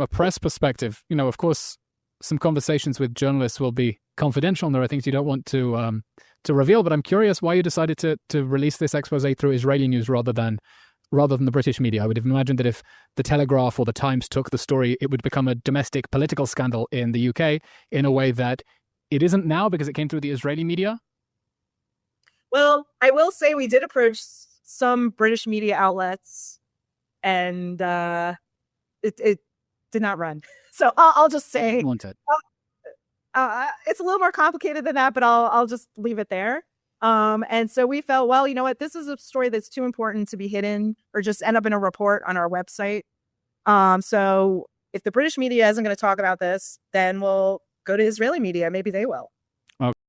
from a press perspective, of course, some conversations with journalists will be confidential, and there are things you don't want to reveal. But I'm curious why you decided to release this expose through Israeli news rather than the British media. I would have imagined that if the Telegraph or the Times took the story, it would become a domestic political scandal in the UK in a way that it isn't now because it came through the Israeli media. Well, I will say we did approach some British media outlets, and it did not run. So I'll just say it's a little more complicated than that, but I'll just leave it there. And so we felt, well, you know what, this is a story that's too important to be hidden or just end up in a report on our website. So if the British media isn't going to talk about this, then we'll go to Israeli media. Maybe they will.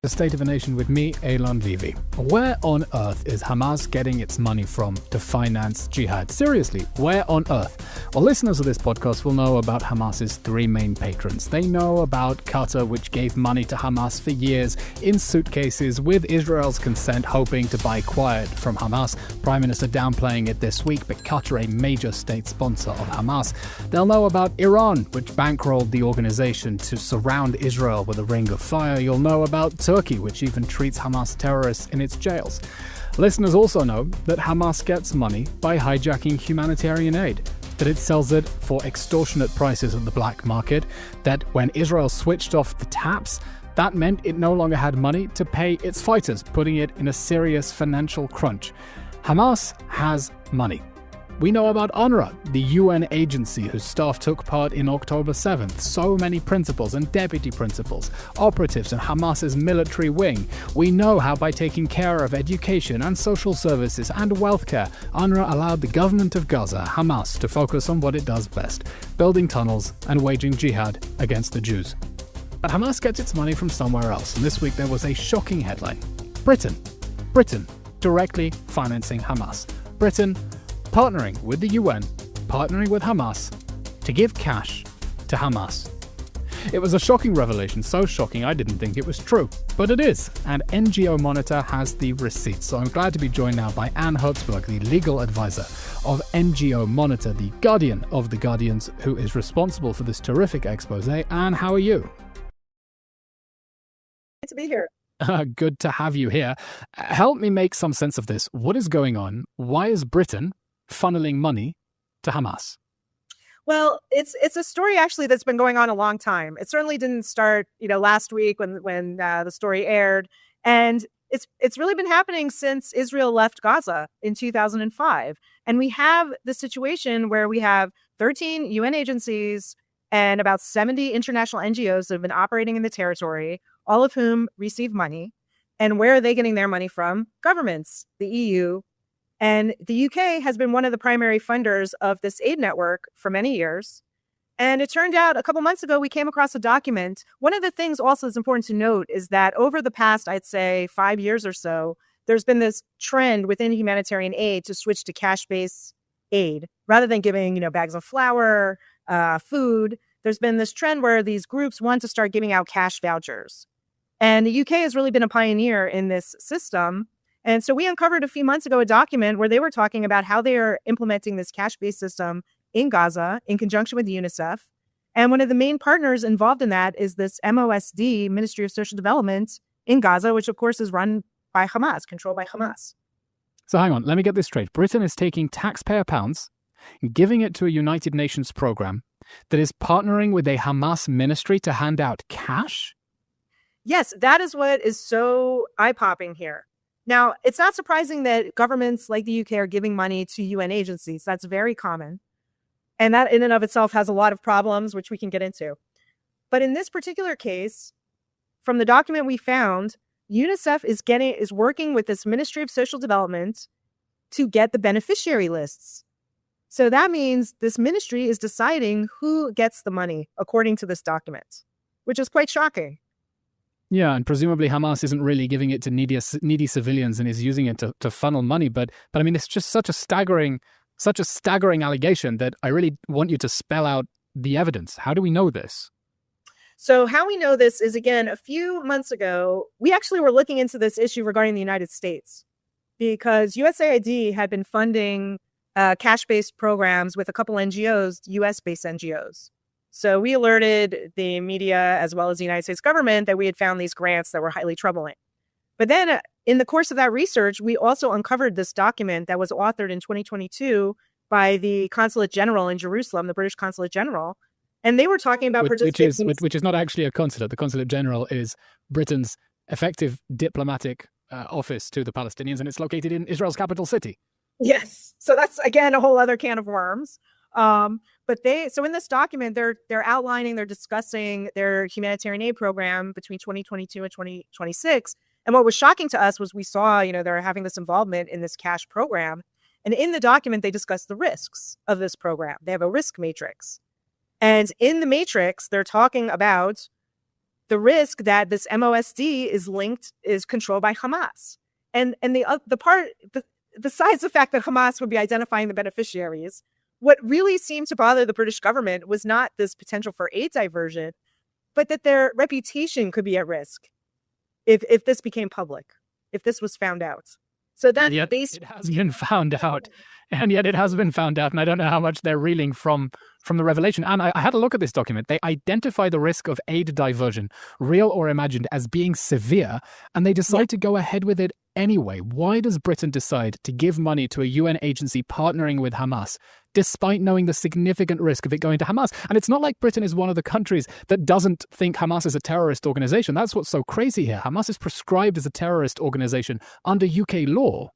The State of the Nation with me, Eilon Levy. Where on earth is Hamas getting its money from to finance jihad? Seriously, where on earth? Well, listeners of this podcast will know about Hamas's three main patrons. They know about Qatar, which gave money to Hamas for years in suitcases with Israel's consent, hoping to buy quiet from Hamas. Prime Minister downplaying it this week, but Qatar, a major state sponsor of Hamas. They'll know about Iran, which bankrolled the organization to surround Israel with a ring of fire. You'll know about Turkey, which even treats Hamas terrorists in its jails. Listeners also know that Hamas gets money by hijacking humanitarian aid, that it sells it for extortionate prices at the black market, that when Israel switched off the taps, that meant it no longer had money to pay its fighters, putting it in a serious financial crunch. Hamas has money. We know about UNRWA, the UN agency whose staff took part in October 7th. So many principals and deputy principals, operatives in Hamas's military wing. We know how by taking care of education and social services and welfare, UNRWA allowed the government of Gaza, Hamas, to focus on what it does best, building tunnels and waging jihad against the Jews. But Hamas gets its money from somewhere else, and this week there was a shocking headline. Britain directly financing Hamas. Britain partnering with the UN, partnering with Hamas to give cash to Hamas. It was a shocking revelation, so shocking I didn't think it was true. But it is, and NGO Monitor has the receipts. So I'm glad to be joined now by Anne Hertzberg, the legal advisor of NGO Monitor, the guardian of the Guardians, who is responsible for this terrific expose. Anne, how are you? Good to be here. Good to have you here. Help me make some sense of this. What is going on? Why is Britain funneling money to Hamas? Well, it's a story actually that's been going on a long time. It certainly didn't start, last week when the story aired, and it's really been happening since Israel left Gaza in 2005. And we have the situation where we have 13 UN agencies and about 70 international NGOs that have been operating in the territory, all of whom receive money. And where are they getting their money from? Governments, the EU. And the UK has been one of the primary funders of this aid network for many years. And it turned out a couple months ago, we came across a document. One of the things also that's important to note is that over the past, I'd say 5 years or so, there's been this trend within humanitarian aid to switch to cash-based aid rather than giving, bags of flour, food. There's been this trend where these groups want to start giving out cash vouchers. And the UK has really been a pioneer in this system. And so we uncovered a few months ago a document where they were talking about how they are implementing this cash-based system in Gaza in conjunction with UNICEF. And one of the main partners involved in that is this MOSD, Ministry of Social Development in Gaza, which of course is run by Hamas, controlled by Hamas. So hang on, let me get this straight. Britain is taking taxpayer pounds and giving it to a United Nations program that is partnering with a Hamas ministry to hand out cash? Yes, that is what is so eye-popping here. Now, it's not surprising that governments like the UK are giving money to UN agencies. That's very common. And that in and of itself has a lot of problems, which we can get into. But in this particular case, from the document we found, UNICEF is working with this Ministry of Social Development to get the beneficiary lists. So that means this ministry is deciding who gets the money, according to this document, which is quite shocking. Yeah, and presumably Hamas isn't really giving it to needy civilians and is using it to funnel money. But I mean, it's just such a staggering allegation that I really want you to spell out the evidence. How do we know this? So how we know this is, again, a few months ago, we actually were looking into this issue regarding the United States because USAID had been funding cash-based programs with a couple NGOs, US-based NGOs. So we alerted the media as well as the United States government that we had found these grants that were highly troubling. But then in the course of that research, we also uncovered this document that was authored in 2022 by the Consulate General in Jerusalem, the British Consulate General. And they were talking about which is not actually a consulate. The Consulate General is Britain's effective diplomatic office to the Palestinians, and it's located in Israel's capital city. Yes. So that's, again, a whole other can of worms. So in this document, they're outlining, they're discussing their humanitarian aid program between 2022 and 2026. And what was shocking to us was we saw, they're having this involvement in this cash program. And in the document, they discuss the risks of this program. They have a risk matrix. And in the matrix, they're talking about the risk that this MOSD is controlled by Hamas. And besides the fact that Hamas would be identifying the beneficiaries, what really seemed to bother the British government was not this potential for aid diversion, but that their reputation could be at risk if this became public, if this was found out. So that it has been found out. And yet it has been found out. And I don't know how much they're reeling from the revelation. And I had a look at this document. They identify the risk of aid diversion, real or imagined, as being severe. And they decide to go ahead with it anyway. Why does Britain decide to give money to a UN agency partnering with Hamas, despite knowing the significant risk of it going to Hamas? And it's not like Britain is one of the countries that doesn't think Hamas is a terrorist organization. That's what's so crazy here. Hamas is prescribed as a terrorist organization under UK law.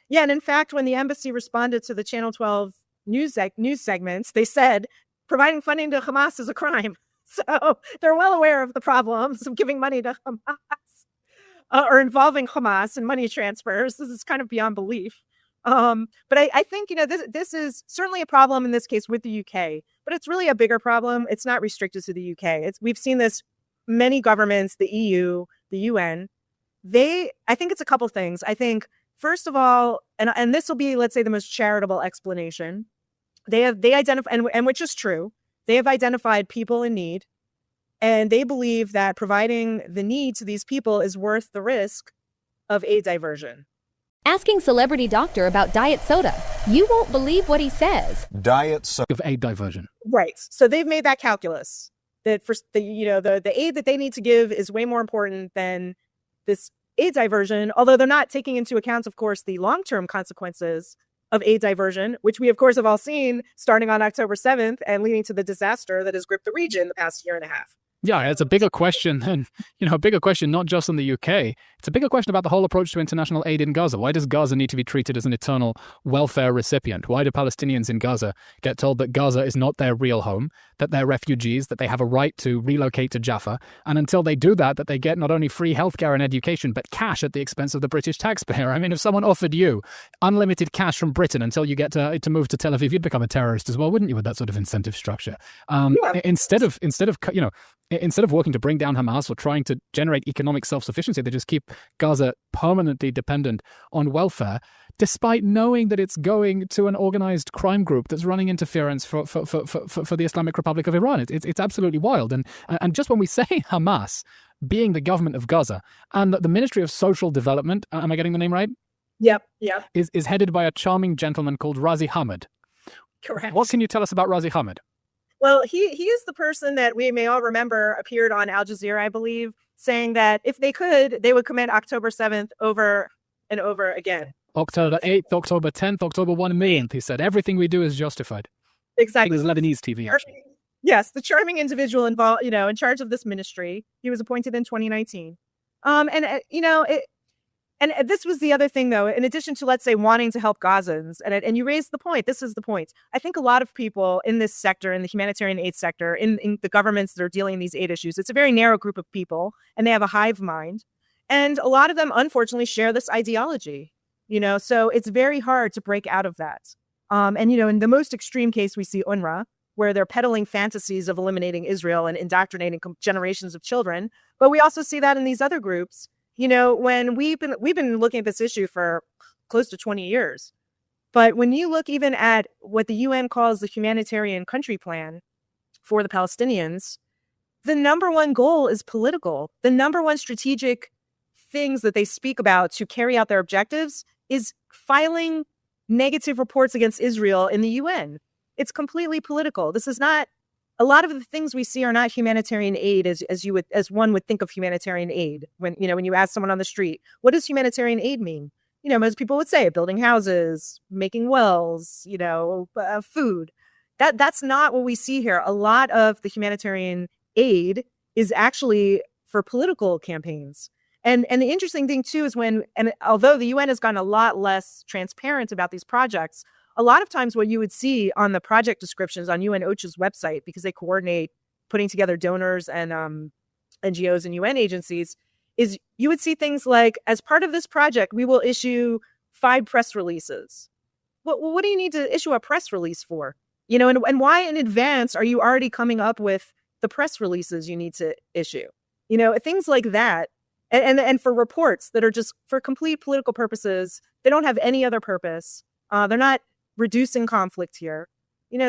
Yeah, and in fact, when the embassy responded to the Channel 12 news segments, they said providing funding to Hamas is a crime. So they're well aware of the problems of giving money to Hamas or involving Hamas in money transfers. This is kind of beyond belief. But I think, this is certainly a problem in this case with the UK, but it's really a bigger problem. It's not restricted to the UK. We've seen this many governments, the EU, the UN. I think it's a couple things. I think, first of all, and this will be, let's say, the most charitable explanation, they identify, and which is true, they have identified people in need, and they believe that providing the need to these people is worth the risk of aid diversion. Asking celebrity doctor about diet soda. You won't believe what he says. Diet soda of aid diversion. Right. So they've made that calculus that for the aid that they need to give is way more important than this aid diversion, although they're not taking into account, of course, the long-term consequences of aid diversion, which we, of course, have all seen starting on October 7th and leading to the disaster that has gripped the region the past year and a half. Yeah, it's a bigger question than, a bigger question not just in the UK. It's a bigger question about the whole approach to international aid in Gaza. Why does Gaza need to be treated as an eternal welfare recipient? Why do Palestinians in Gaza get told that Gaza is not their real home, that they're refugees, that they have a right to relocate to Jaffa, and until they do that they get not only free healthcare and education, but cash at the expense of the British taxpayer? I mean, if someone offered you unlimited cash from Britain until you get to move to Tel Aviv, you'd become a terrorist as well, wouldn't you, with that sort of incentive structure? Instead of working to bring down Hamas or trying to generate economic self-sufficiency, they just keep Gaza permanently dependent on welfare, despite knowing that it's going to an organized crime group that's running interference for the Islamic Republic of Iran. It's absolutely wild. And just when we say Hamas being the government of Gaza and the Ministry of Social Development, am I getting the name right? Yep. Is headed by a charming gentleman called Razi Hamid. Correct. What can you tell us about Razi Hamid? Well, he is the person that we may all remember appeared on Al Jazeera, I believe, saying that if they could, they would commit October 7th over and over again. October 8th, October 10th, October 1 millionth, he said. Everything we do is justified. Exactly. There's Lebanese TV, actually. Yes, the charming individual involved, in charge of this ministry. He was appointed in 2019. And this was the other thing, though, in addition to, let's say, wanting to help Gazans, and you raised the point, this is the point. I think a lot of people in this sector, in the humanitarian aid sector, in the governments that are dealing with these aid issues, it's a very narrow group of people, and they have a hive mind. And a lot of them, unfortunately, share this ideology, so it's very hard to break out of that. In the most extreme case, we see UNRWA, where they're peddling fantasies of eliminating Israel and indoctrinating generations of children. But we also see that in these other groups. When we've been looking at this issue for close to 20 years, but when you look even at what the UN calls the humanitarian country plan for the Palestinians, the number one goal is political. The number one strategic things that they speak about to carry out their objectives is filing negative reports against Israel in the UN. It's completely political. This is not a lot of the things we see are not humanitarian aid as one would think of humanitarian aid. When you ask someone on the street, what does humanitarian aid mean? Most people would say building houses, making wells, food. That's not what we see here. A lot of the humanitarian aid is actually for political campaigns. And the interesting thing too is although the UN has gotten a lot less transparent about these projects, a lot of times what you would see on the project descriptions on UN OCHA's website, because they coordinate putting together donors and NGOs and UN agencies, is you would see things like, as part of this project, we will issue 5 press releases. What do you need to issue a press release for? And why in advance are you already coming up with the press releases you need to issue? Things like that. And for reports that are just for complete political purposes, they don't have any other purpose. They're not reducing conflict here.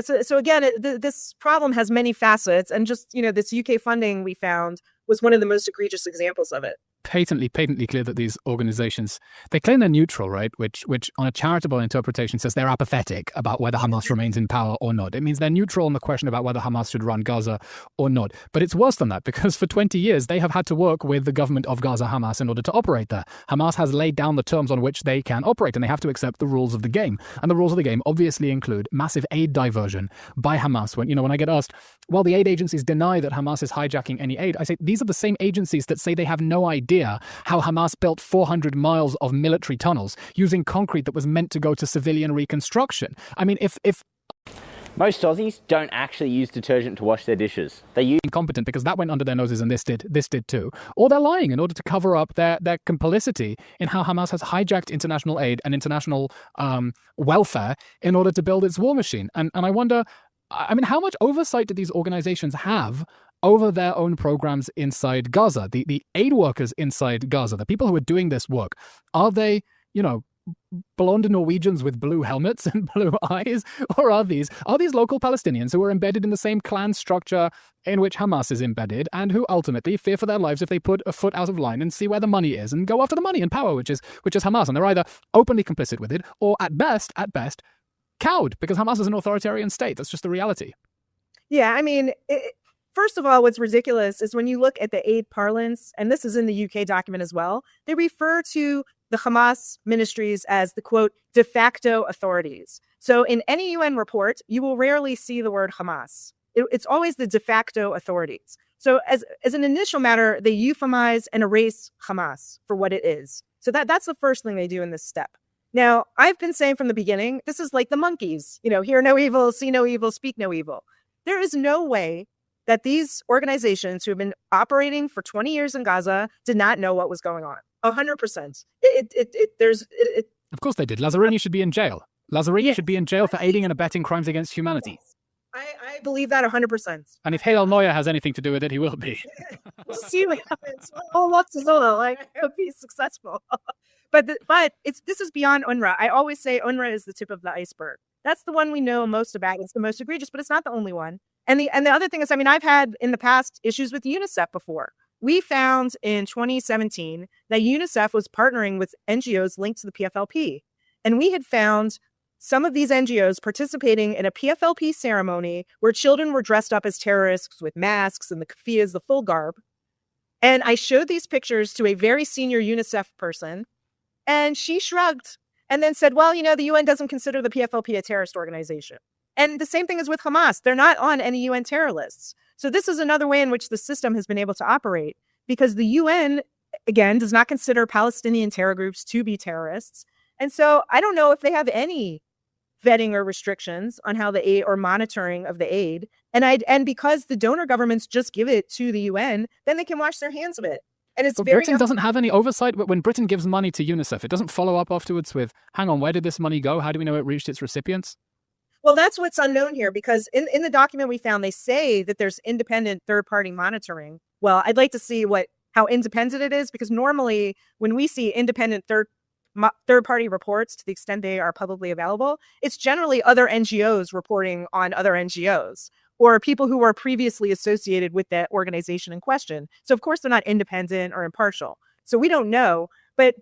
So again, this problem has many facets, and just, this UK funding we found was one of the most egregious examples of it. Patently clear that these organizations, they claim they're neutral, right? Which on a charitable interpretation says they're apathetic about whether Hamas remains in power or not. It means they're neutral on the question about whether Hamas should run Gaza or not. But it's worse than that, because for 20 years, they have had to work with the government of Gaza, Hamas, in order to operate there. Hamas has laid down the terms on which they can operate, and they have to accept the rules of the game. And the rules of the game obviously include massive aid diversion by Hamas. When I get asked, well, the aid agencies deny that Hamas is hijacking any aid, I say these are the same agencies that say they have no idea how Hamas built 400 miles of military tunnels using concrete that was meant to go to civilian reconstruction. I mean, if most Aussies don't actually use detergent to wash their dishes. They use incompetent because that went under their noses, and this did too. Or they're lying in order to cover up their complicity in how Hamas has hijacked international aid and international welfare in order to build its war machine. And I wonder, how much oversight do these organizations have over their own programs inside Gaza? The aid workers inside Gaza, the people who are doing this work, are they, blonde Norwegians with blue helmets and blue eyes? Or are these local Palestinians who are embedded in the same clan structure in which Hamas is embedded, and who ultimately fear for their lives if they put a foot out of line and see where the money is and go after the money and power, which is Hamas? And they're either openly complicit with it, or at best, cowed, because Hamas is an authoritarian state. That's just the reality. Yeah, first of all, what's ridiculous is when you look at the aid parlance, and this is in the UK document as well, they refer to the Hamas ministries as the, quote, de facto authorities. So in any UN report, you will rarely see the word Hamas. It's always the de facto authorities. So as an initial matter, they euphemize and erase Hamas for what it is. So that's the first thing they do in this step. Now, I've been saying from the beginning, this is like the monkeys, hear no evil, see no evil, speak no evil. There is no way that these organizations who have been operating for 20 years in Gaza did not know what was going on. 100%. Of course they did. Lazzarini should be in jail. Lazzarini should be in jail for aiding and abetting crimes against humanity. I believe that 100%. And if Hale Moya has anything to do with it, he will be. We'll see what happens. Lots of I hope he's successful. But this is beyond UNRWA. I always say UNRWA is the tip of the iceberg. That's the one we know most about. It's the most egregious, but it's not the only one. And the other thing is, I've had in the past issues with UNICEF before. We found in 2017 that UNICEF was partnering with NGOs linked to the PFLP. And we had found some of these NGOs participating in a PFLP ceremony where children were dressed up as terrorists with masks and the keffiyehs, the full garb. And I showed these pictures to a very senior UNICEF person, and she shrugged and then said, well, the UN doesn't consider the PFLP a terrorist organization. And the same thing is with Hamas. They're not on any UN terror lists. So this is another way in which the system has been able to operate, because the UN, again, does not consider Palestinian terror groups to be terrorists. And so I don't know if they have any vetting or restrictions on how the aid or monitoring of the aid. And because the donor governments just give it to the UN, then they can wash their hands of it. And it's Britain doesn't have any oversight. When Britain gives money to UNICEF, it doesn't follow up afterwards with, hang on, where did this money go? How do we know it reached its recipients? Well, that's what's unknown here, because in the document we found, they say that there's independent third-party monitoring. Well, I'd like to see how independent it is, because normally when we see independent third-party reports, to the extent they are publicly available, it's generally other NGOs reporting on other NGOs, or people who were previously associated with that organization in question. So of course they're not independent or impartial. So we don't know, but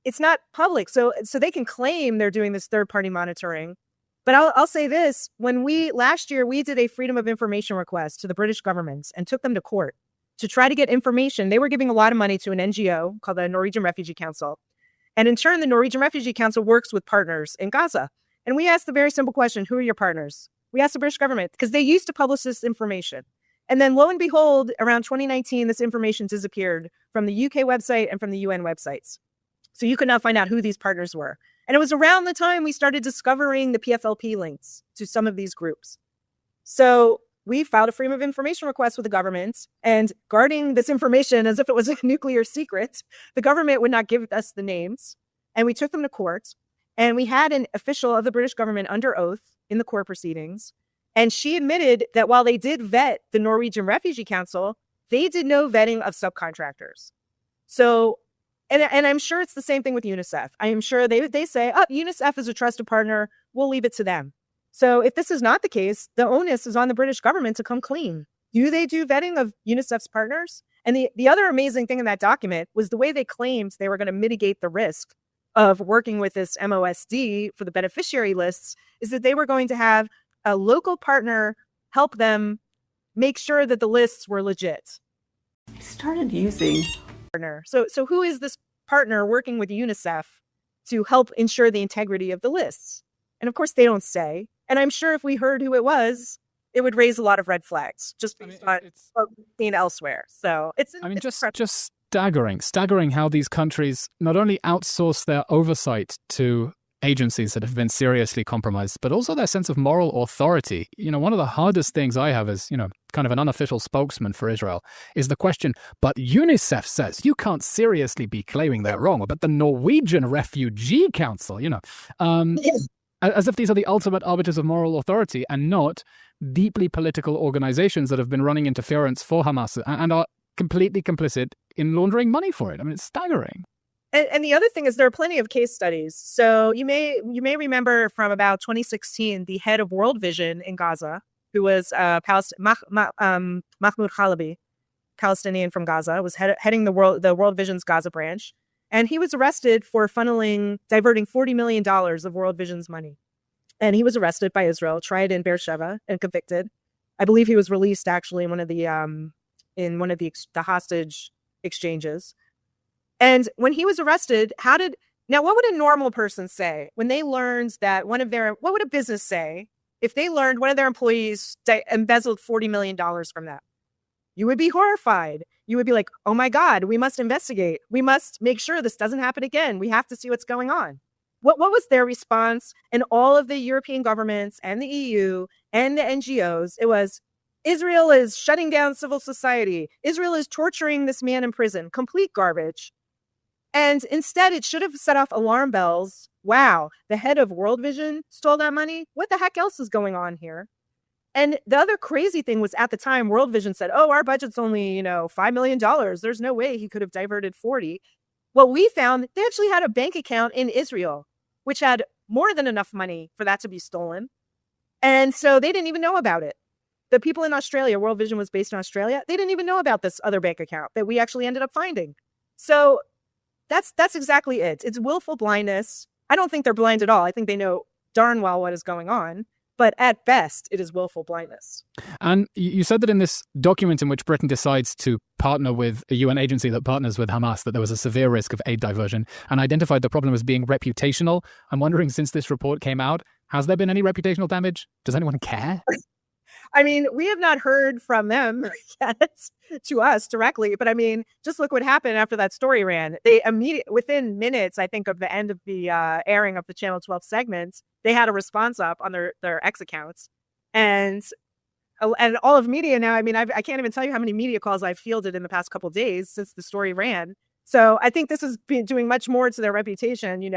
it's not public. So they can claim they're doing this third-party monitoring, But I'll say this. Last year, we did a freedom of information request to the British government and took them to court to try to get information. They were giving a lot of money to an NGO called the Norwegian Refugee Council. And in turn, the Norwegian Refugee Council works with partners in Gaza. And we asked the very simple question, who are your partners? We asked the British government because they used to publish this information. And then lo and behold, around 2019, this information disappeared from the UK website and from the UN websites. So you could not find out who these partners were. And it was around the time we started discovering the PFLP links to some of these groups. So we filed a freedom of information request with the government, and guarding this information as if it was a nuclear secret, the government would not give us the names. And we took them to court, and we had an official of the British government under oath in the court proceedings. And she admitted that while they did vet the Norwegian Refugee Council, they did no vetting of subcontractors. So, and I'm sure it's the same thing with UNICEF. I am sure they say, oh, UNICEF is a trusted partner. We'll leave it to them. So if this is not the case, the onus is on the British government to come clean. Do they do vetting of UNICEF's partners? And the other amazing thing in that document was the way they claimed they were going to mitigate the risk of working with this MOSD for the beneficiary lists is that they were going to have a local partner help them make sure that the lists were legit. I started using partner. So who is this partner working with UNICEF to help ensure the integrity of the lists? And of course, they don't say. And I'm sure if we heard who it was, it would raise a lot of red flags just based on what we've seen elsewhere. So it's just staggering how these countries not only outsource their oversight to agencies that have been seriously compromised, but also their sense of moral authority. You know, one of the hardest things I have as, kind of an unofficial spokesman for Israel is the question, but UNICEF says you can't seriously be claiming they're wrong, but the Norwegian Refugee Council, as if these are the ultimate arbiters of moral authority and not deeply political organizations that have been running interference for Hamas and are completely complicit in laundering money for it. I mean, it's staggering. And the other thing is there are plenty of case studies. So you may remember from about 2016, the head of World Vision in Gaza, who was Mahmoud Khalabi, Palestinian from Gaza, was heading the World Vision's Gaza branch. And he was arrested for diverting $40 million of World Vision's money. And he was arrested by Israel, tried in Beersheba, and convicted. I believe he was released actually in one of the hostage exchanges. And when he was arrested, what would a normal person say when they learned that what would a business say if they learned one of their employees embezzled $40 million from them? You would be horrified. You would be like, oh my God, we must investigate. We must make sure this doesn't happen again. We have to see what's going on. What was their response? And all of the European governments and the EU and the NGOs, it was, Israel is shutting down civil society. Israel is torturing this man in prison. Complete garbage. And instead, it should have set off alarm bells. Wow, the head of World Vision stole that money? What the heck else is going on here? And the other crazy thing was at the time, World Vision said, oh, our budget's only, $5 million. There's no way he could have diverted 40. Well, we found they actually had a bank account in Israel, which had more than enough money for that to be stolen. And so they didn't even know about it. The people in Australia, World Vision was based in Australia, they didn't even know about this other bank account that we actually ended up finding. So that's exactly it. It's willful blindness. I don't think they're blind at all. I think they know darn well what is going on. But at best, it is willful blindness. And you said that in this document in which Britain decides to partner with a UN agency that partners with Hamas, that there was a severe risk of aid diversion and identified the problem as being reputational. I'm wondering, since this report came out, has there been any reputational damage? Does anyone care? I mean, we have not heard from them yet to us directly, but I mean, just look what happened after that story ran. They within minutes, I think, of the end of the airing of the Channel 12 segments, they had a response up on their X accounts. And all of media now, I mean, I can't even tell you how many media calls I've fielded in the past couple of days since the story ran. So I think this has been doing much more to their reputation,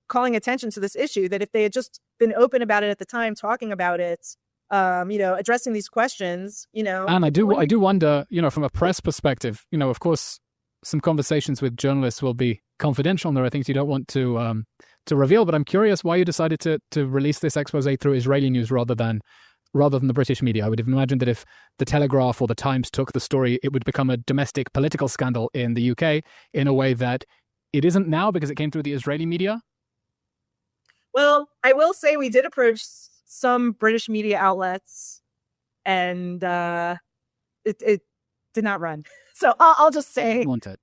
calling attention to this issue, that if they had just been open about it at the time, talking about it, addressing these questions, And I do wonder, from a press perspective, of course, some conversations with journalists will be confidential, and there are things you don't want to reveal. But I'm curious why you decided to release this expose through Israeli news rather than the British media. I would have imagined that if the Telegraph or the Times took the story, it would become a domestic political scandal in the UK in a way that it isn't now because it came through the Israeli media. Well, I will say we did approach some British media outlets, and it did not run. So I'll just say Wanted.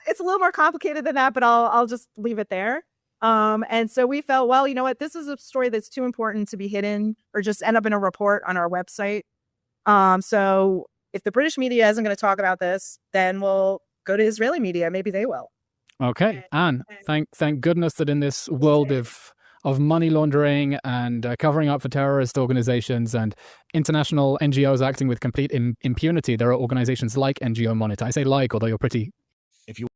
It's a little more complicated than that, but I'll just leave it there. And so we felt, well, you know what, this is a story that's too important to be hidden or just end up in a report on our website. So if the British media isn't going to talk about this, then we'll go to Israeli media. Maybe they will. Okay, Anne, thank goodness that in this world of money laundering and covering up for terrorist organizations and international NGOs acting with complete impunity, there are organizations like NGO-Monitor. I say like, although you're pretty... If you